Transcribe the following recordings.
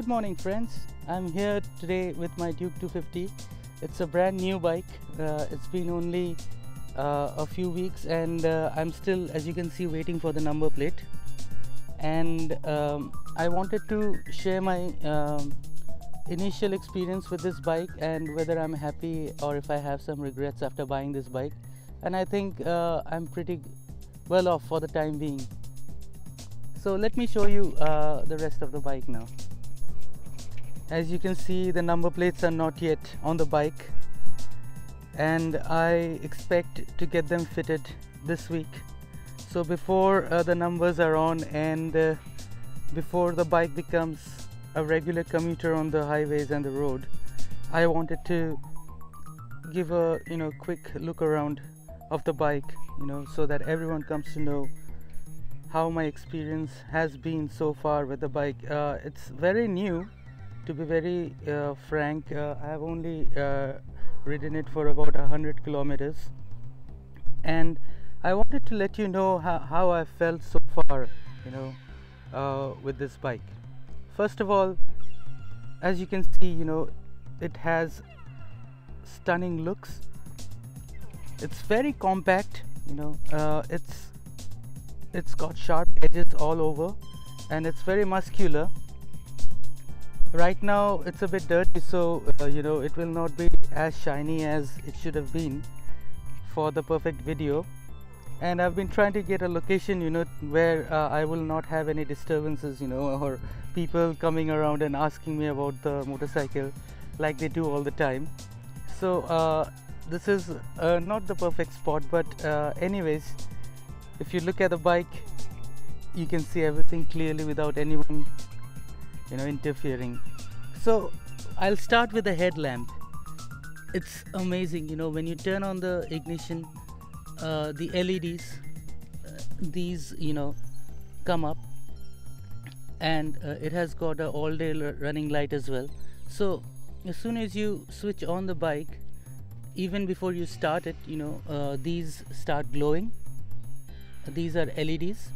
Good morning friends, I'm here today with my Duke 250. It's a brand new bike. It's been only a few weeks and I'm still, as you can see, waiting for the number plate. And I wanted to share my initial experience with this bike and whether I'm happy or if I have some regrets after buying this bike. And I think I'm pretty well off for the time being. So let me show you the rest of the bike now. As you can see, the number plates are not yet on the bike and I expect to get them fitted this week. So before the numbers are on and before the bike becomes a regular commuter on the highways and the road, I wanted to give a quick look around of the bike, so that everyone comes to know how my experience has been so far with the bike. It's very new, to be very frank. I have only ridden it for about 100 kilometers and I wanted to let you know how I felt so far with this bike. First of all, as you can see, it has stunning looks. It's very compact, it's got sharp edges all over and it's very muscular. Right now it's a bit dirty, so it will not be as shiny as it should have been for the perfect video. And I've been trying to get a location where I will not have any disturbances, or people coming around and asking me about the motorcycle like they do all the time. So this is not the perfect spot, but anyways, if you look at the bike, you can see everything clearly without anyone interfering. So I'll start with the headlamp. It's amazing, when you turn on the ignition, the LEDs, these come up, and it has got a all-day running light as well. So as soon as you switch on the bike, even before you start it, these start glowing. These are LEDs,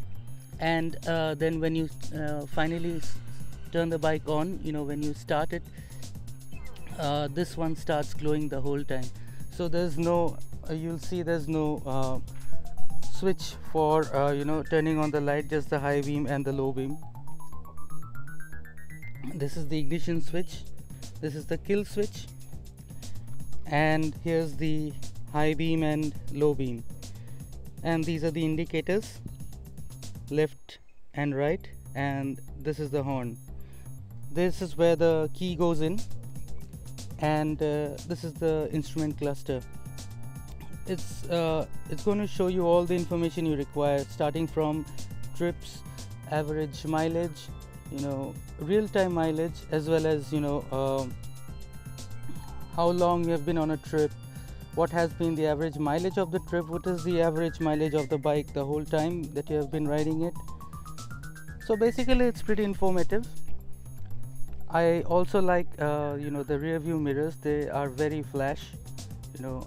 and then when you finally turn the bike on, when you start it, this one starts glowing the whole time. So there's no you'll see there's no switch for turning on the light, just the high beam and the low beam. This is the ignition switch, this is the kill switch, and here's the high beam and low beam, and these are the indicators, left and right, and this is the horn. This is where the key goes in, and this is the instrument cluster. It's going to show you all the information you require, starting from trips, average mileage, real-time mileage, as well as how long you have been on a trip, what has been the average mileage of the trip, what is the average mileage of the bike the whole time that you have been riding it. So basically it's pretty informative. I also like the rear view mirrors. They are very flash,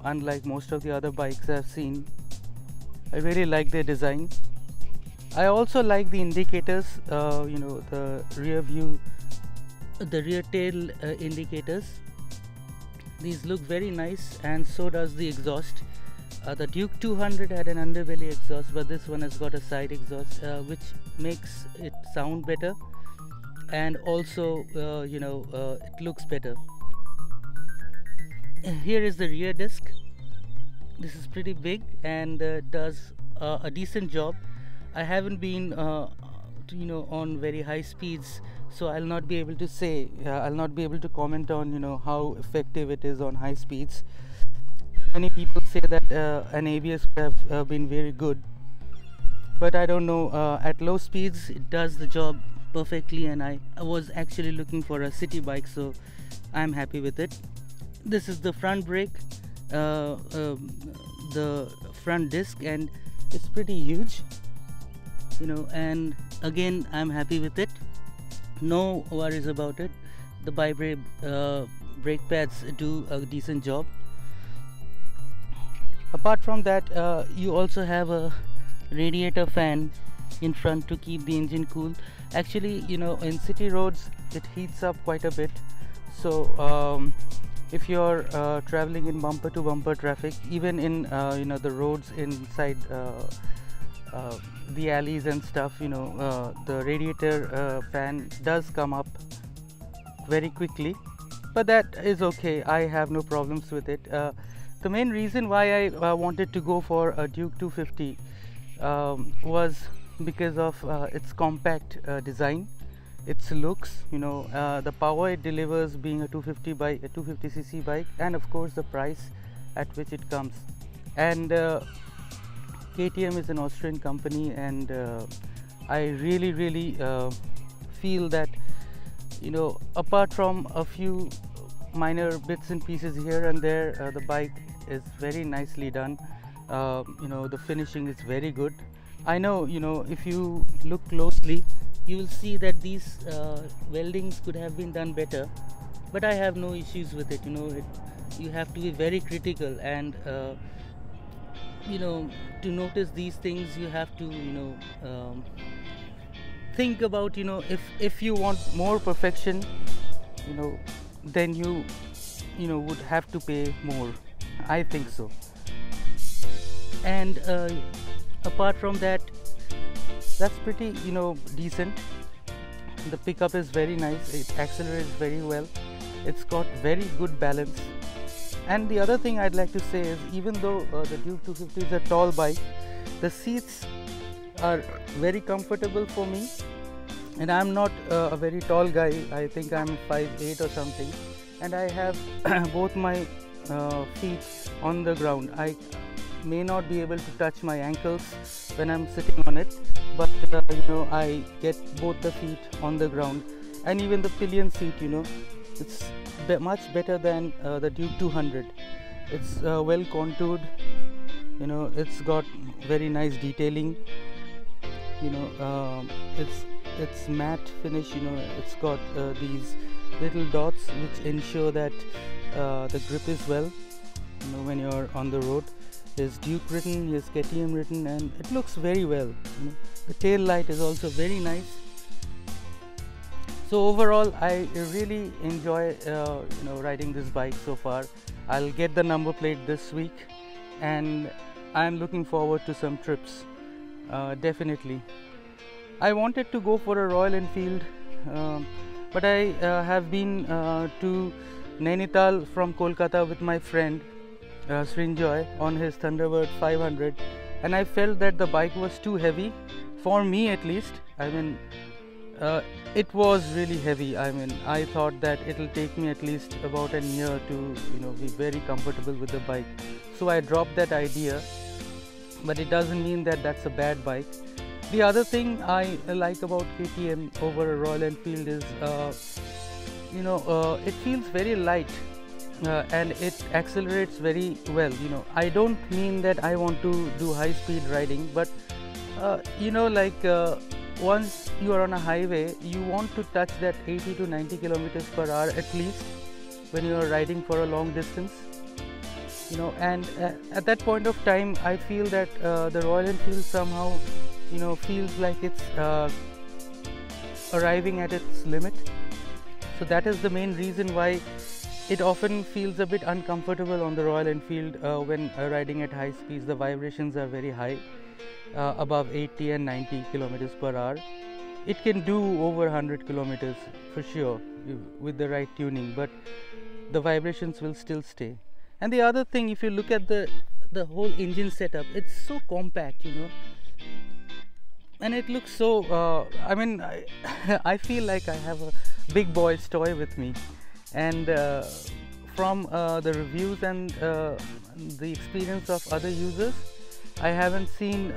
unlike most of the other bikes I've seen. I really like their design. I also like the indicators, the rear view, the rear tail indicators. These look very nice, and so does the exhaust. The Duke 200 had an underbelly exhaust, but this one has got a side exhaust, which makes it sound better, and also it looks better. Here is the rear disc. This is pretty big and does a decent job. I haven't been on very high speeds, so I'll not be able to say, I'll not be able to comment on how effective it is on high speeds. Many people say that an ABS would have been very good, but I don't know. At low speeds it does the job perfectly, and I was actually looking for a city bike, so I'm happy with it. This is the front brake, the front disc, and it's pretty huge, and again I'm happy with it. No worries about it. The brake pads do a decent job. Apart from that, you also have a radiator fan in front to keep the engine cool. Actually, you know, in city roads it heats up quite a bit, so if you're traveling in bumper to bumper traffic, even in you know, the roads inside the alleys and stuff, you know, the radiator fan does come up very quickly, but that is okay. I have no problems with it. The main reason why I wanted to go for a Duke 250 was because of its compact design, its looks, you know, the power it delivers being a 250 bike, a 250cc bike, and of course the price at which it comes. And KTM is an Austrian company, and I really feel that, you know, apart from a few minor bits and pieces here and there, the bike is very nicely done. You know, the finishing is very good. I know, you know, if you look closely, you will see that these weldings could have been done better, but I have no issues with it. You know, you have to be very critical, and you know, to notice these things you have to, you know, think about, you know, if you want more perfection, you know, then you know, would have to pay more. I think so. And apart from that, that's pretty, you know, decent. The pickup is very nice, it accelerates very well, it's got very good balance. And the other thing I'd like to say is, even though the Duke 250 is a tall bike, the seats are very comfortable for me, and I'm not a very tall guy. I think I'm 5'8" or something, and I have both my feet on the ground. I may not be able to touch my ankles when I'm sitting on it, but you know, I get both the feet on the ground. And even the pillion seat, you know, it's much better than the Duke 200. It's well contoured, you know, it's got very nice detailing, you know, it's matte finish, you know, it's got these little dots which ensure that the grip is well, you know, when you're on the road. There's Duke written, there's KTM written, and it looks very well. You know, the tail light is also very nice. So overall, I really enjoy you know, riding this bike so far. I'll get the number plate this week, and I'm looking forward to some trips. Definitely. I wanted to go for a Royal Enfield, but I have been to Nainital from Kolkata with my friend Srinjoy on his Thunderbird 500, and I felt that the bike was too heavy for me, at least. I mean, it was really heavy. I mean, I thought that it'll take me at least about a year to, you know, be very comfortable with the bike. So I dropped that idea, but it doesn't mean that that's a bad bike. The other thing I like about KTM over a Royal Enfield is, you know, it feels very light. And it accelerates very well. You know, I don't mean that I want to do high speed riding, but you know, like once you are on a highway, you want to touch that 80 to 90 kilometers per hour at least when you are riding for a long distance, you know. And at that point of time, I feel that the Royal Enfield somehow, you know, feels like it's arriving at its limit. So that is the main reason why it often feels a bit uncomfortable on the Royal Enfield when riding at high speeds. The vibrations are very high, above 80 and 90 kilometers per hour. It can do over 100 kilometers for sure with the right tuning, but the vibrations will still stay. And the other thing, if you look at the whole engine setup, it's so compact, you know, and it looks so I mean, I feel like I have a big boy's toy with me. And from the reviews and the experience of other users, I haven't seen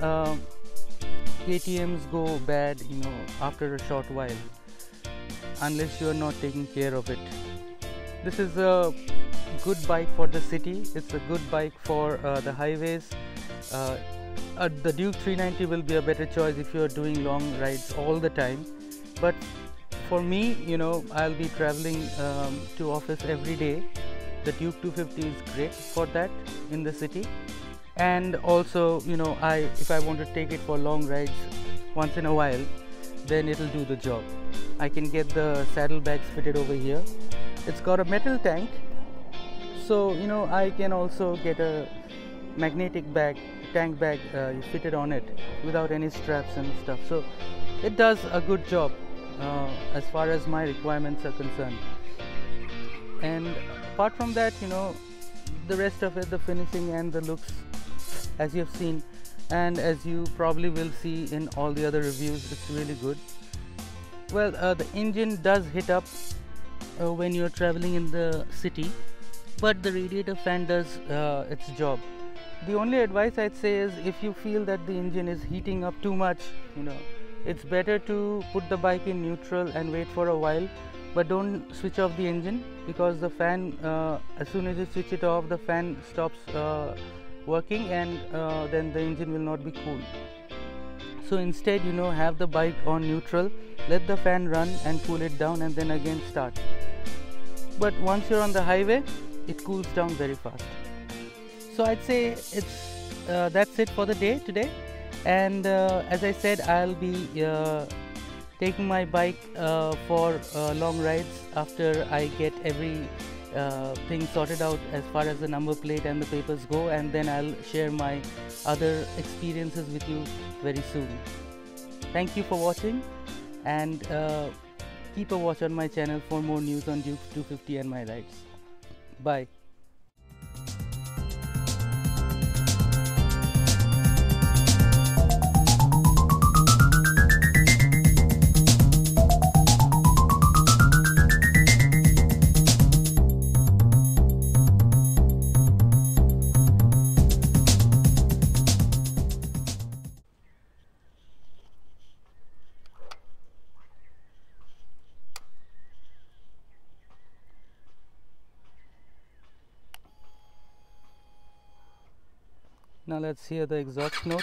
KTMs go bad, you know, after a short while, unless you are not taking care of it. This is a good bike for the city. It's a good bike for the highways. The Duke 390 will be a better choice if you are doing long rides all the time, but for me, you know, I'll be traveling to office every day. The Duke 250 is great for that in the city. And also, you know, if I want to take it for long rides once in a while, then it'll do the job. I can get the saddlebags fitted over here. It's got a metal tank, so you know, I can also get a magnetic tank bag fitted on it without any straps and stuff. So it does a good job as far as my requirements are concerned. And apart from that, you know, the rest of it, the finishing and the looks, as you have seen and as you probably will see in all the other reviews, it's really good. Well, the engine does hit up when you're traveling in the city, but the radiator fan does its job. The only advice I'd say is, if you feel that the engine is heating up too much, you know, it's better to put the bike in neutral and wait for a while, but don't switch off the engine, because the fan, as soon as you switch it off, the fan stops working, and then the engine will not be cool. So instead, you know, have the bike on neutral, let the fan run and cool it down, and then again start. But once you're on the highway, it cools down very fast. So I'd say it's that's it for the day today. And as I said, I'll be taking my bike for long rides after I get every thing sorted out as far as the number plate and the papers go, and then I'll share my other experiences with you very soon. Thank you for watching, and keep a watch on my channel for more news on Duke 250 and my rides. Bye. Now let's hear the exhaust note.